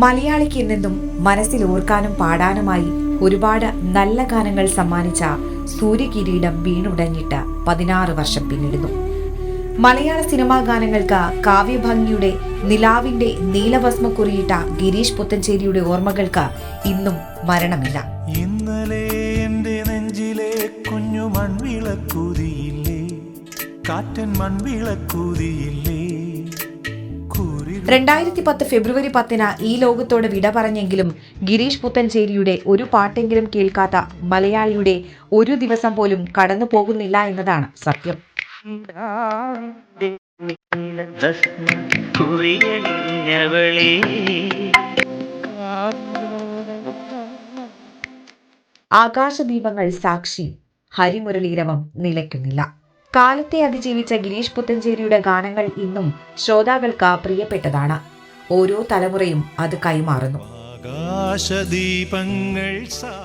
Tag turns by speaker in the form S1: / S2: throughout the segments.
S1: മലയാളിക്ക് എന്നെന്നും മനസ്സിൽ ഓർക്കാനും പാടാനുമായി ഒരുപാട് നല്ല ഗാനങ്ങൾ സമ്മാനിച്ച സൂര്യകിരീടം വീണുടഞ്ഞിട്ട് 16 വർഷം പിന്നിടുന്നു. മലയാള സിനിമാ ഗാനങ്ങൾക്ക് കാവ്യഭംഗിയുടെ നിലാവിന്റെ നീലഭസ്മ കുറിയിട്ട ഗിരീഷ് പുത്തഞ്ചേരിയുടെ ഓർമ്മകൾക്ക് ഇന്നും മരണമില്ല.
S2: ഇന്നലെ എന്റെ നെഞ്ചിലെ കുഞ്ഞു മൺവിളക്കൂതിയില്ലേ, കാറ്റൻ മൺവിളക്കൂതിയില്ലേ.
S1: 2010 ഫെബ്രുവരി 10 ഈ ലോകത്തോട് വിട പറഞ്ഞെങ്കിലും ഗിരീഷ് പുത്തഞ്ചേരിയുടെ ഒരു പാട്ടെങ്കിലും കേൾക്കാത്ത മലയാളിയുടെ ഒരു ദിവസം പോലും കടന്നു പോകുന്നില്ല എന്നതാണ് സത്യം. ആകാശദീപങ്ങൾ സാക്ഷി, ഹരിമുരളീരവം നിലയ്ക്കുന്നില്ല. കാലത്തെ അതിജീവിച്ച ഗിരീഷ് പുത്തഞ്ചേരിയുടെ ഗാനങ്ങൾ ഇന്നും ശ്രോതാക്കൾക്ക് പ്രിയപ്പെട്ടതാണ്. ഓരോ തലമുറയും അത് കൈമാറുന്നു.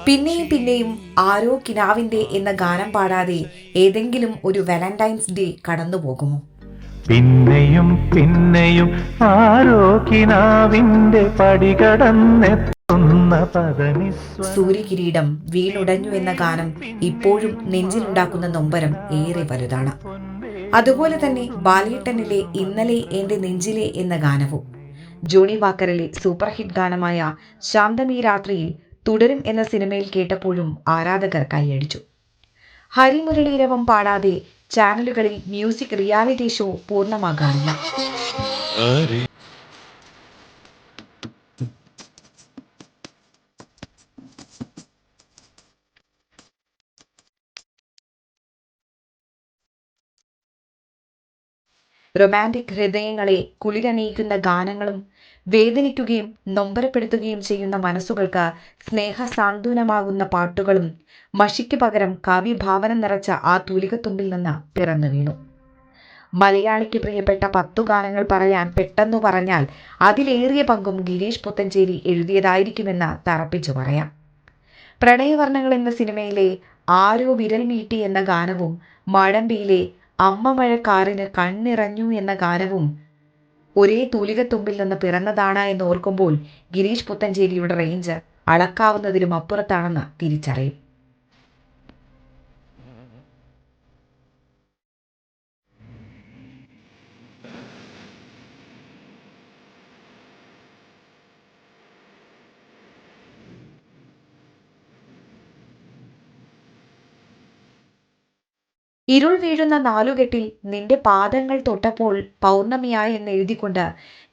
S1: പിന്നെയും പിന്നെയും ആരോ കിനാവിന്റെ എന്ന ഗാനം പാടാതെ ഏതെങ്കിലും ഒരു വാലന്റൈൻസ് ഡേ കടന്നുപോകുമോ?
S2: പിന്നെയും പിന്നെയും ആരോ കിനാവിന്റെ പടികടന്നെത്തുന്ന
S1: സൂര്യകിരീടം വീണുടഞ്ഞു എന്ന ഗാനം ഇപ്പോഴും നെഞ്ചിലുണ്ടാക്കുന്ന നൊമ്പരം ഏറെ വലുതാണ്. അതുപോലെ തന്നെ ബാലേട്ടനിലെ ഇന്നലെ എന്റെ നെഞ്ചിലെ എന്ന ഗാനവും, ജോണി വാക്കറിലെ സൂപ്പർ ഹിറ്റ് ഗാനമായ ശാന്തമീ രാത്രിയിൽ തുടരും എന്ന സിനിമയിൽ കേട്ടപ്പോഴും ആരാധകർ കൈയടിച്ചു. ഹരിമുരളീരവം പാടാതെ ചാനലുകളിൽ മ്യൂസിക് റിയാലിറ്റി ഷോ പൂർണ്ണമാകാറില്ല. റൊമാൻറ്റിക് ഹൃദയങ്ങളെ കുളിരണിയിക്കുന്ന ഗാനങ്ങളും വേദനിക്കുകയും നൊമ്പരപ്പെടുത്തുകയും ചെയ്യുന്ന മനസ്സുകൾക്ക് സ്നേഹ സാന്ത്വനമാകുന്ന പാട്ടുകളും മഷിക്ക് പകരം കാവ്യഭാവന നിറച്ച ആ തൂലികത്തുമ്പിൽ നിന്ന് പിറന്നു വീണു. മലയാളിക്ക് പ്രിയപ്പെട്ട 10 ഗാനങ്ങൾ പറയാൻ പെട്ടെന്നു പറഞ്ഞാൽ അതിലേറിയ പങ്കും ഗിരീഷ് പുത്തഞ്ചേരി എഴുതിയതായിരിക്കുമെന്ന് തറപ്പിച്ചു പറയാം. പ്രണയവർണ്ണങ്ങൾ എന്ന സിനിമയിലെ ആരോ വിരൽ മീട്ടി എന്ന ഗാനവും, മാടമ്പിയിലെ അമ്മ മഴക്കാറിന് കണ്ണിറഞ്ഞു എന്ന ഗാനവും ഒരേ തൂലികത്തുമ്പിൽ നിന്ന് പിറന്നതാണ് എന്ന് ഓർക്കുമ്പോൾ ഗിരീഷ് പുത്തഞ്ചേരിയുടെ റേഞ്ച് അളക്കാവുന്നതിലും അപ്പുറത്താണെന്ന് തിരിച്ചറിയും. ഇരുൾ വീഴുന്ന നാലുകെട്ടിൽ നിന്റെ പാദങ്ങൾ തൊട്ടപ്പോൾ പൗർണമിയായി എന്ന് എഴുതിക്കൊണ്ട്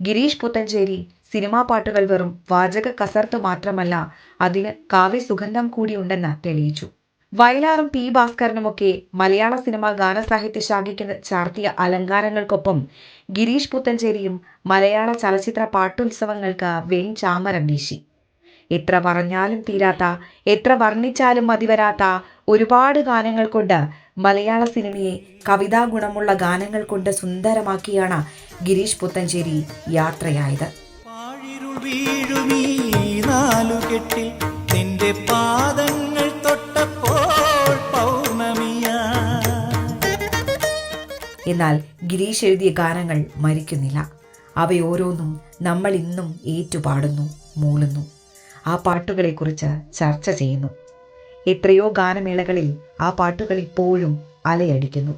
S1: ഗിരീഷ് പുത്തഞ്ചേരി സിനിമാ പാട്ടുകൾ വെറും വാചക കസർത്ത് മാത്രമല്ല, അതിന് കാവ്യസുഗന്ധം കൂടിയുണ്ടെന്ന് തെളിയിച്ചു. വയലാറും പി ഭാസ്കരനുമൊക്കെ മലയാള സിനിമാ ഗാനസാഹിത്യ ശാഖയ്ക്ക് ചാർത്തിയ അലങ്കാരങ്ങൾക്കൊപ്പം ഗിരീഷ് പുത്തഞ്ചേരിയും മലയാള ചലച്ചിത്ര പാട്ടുത്സവങ്ങൾക്ക് വെൺചാമരം വീശി. എത്ര പറഞ്ഞാലും തീരാത്ത, എത്ര വർണ്ണിച്ചാലും മതിവരാത്ത ഒരുപാട് ഗാനങ്ങൾ കൊണ്ട് മലയാള സിനിമയെ കവിതാ ഗുണമുള്ള ഗാനങ്ങൾ കൊണ്ട് സുന്ദരമാക്കിയാണ് ഗിരീഷ് പുത്തഞ്ചേരി യാത്രയായത്. എന്നാൽ ഗിരീഷ് എഴുതിയ ഗാനങ്ങൾ മരിക്കുന്നില്ല. അവയോരോന്നും നമ്മൾ ഇന്നും ഏറ്റുപാടുന്നു, മൂളുന്നു. ആ പാട്ടുകളെക്കുറിച്ച് ചർച്ച ചെയ്യുന്നു. എത്രയോ ഗാനമേളകളിൽ ആ പാട്ടുകൾ ഇപ്പോഴും അലയടിക്കുന്നു.